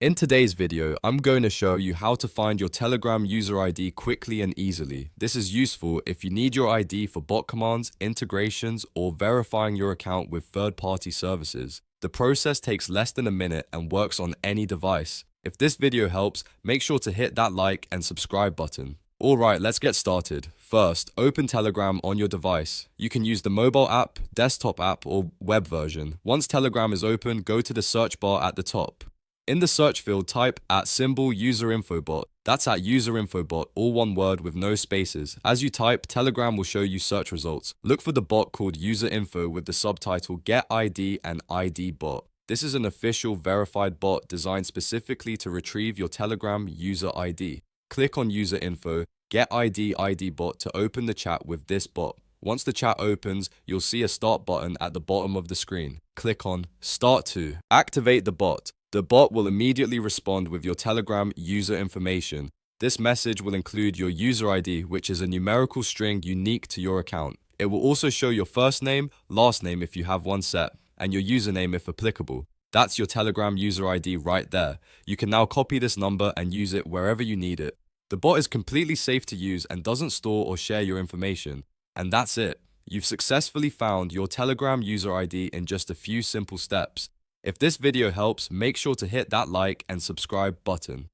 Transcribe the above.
In today's video, I'm going to show you how to find your Telegram user ID quickly and easily. This is useful if you need your ID for bot commands, integrations, or verifying your account with third-party services. The process takes less than a minute and works on any device. If this video helps, make sure to hit that like and subscribe button. Alright, let's get started. First, open Telegram on your device. You can use the mobile app, desktop app, or web version. Once Telegram is open, go to the search bar at the top. In the search field, type @userinfobot. That's @userinfobot, all one word with no spaces. As you type, Telegram will show you search results. Look for the bot called userinfo with the subtitle Get ID and ID bot. This is an official verified bot designed specifically to retrieve your Telegram user ID. Click on userinfo, Get ID bot to open the chat with this bot. Once the chat opens, you'll see a start button at the bottom of the screen. Click on Start to activate the bot. The bot will immediately respond with your Telegram user information. This message will include your user ID, which is a numerical string unique to your account. It will also show your first name, last name if you have one set, and your username if applicable. That's your Telegram user ID right there. You can now copy this number and use it wherever you need it. The bot is completely safe to use and doesn't store or share your information. And that's it. You've successfully found your Telegram user ID in just a few simple steps. If this video helps, make sure to hit that like and subscribe button.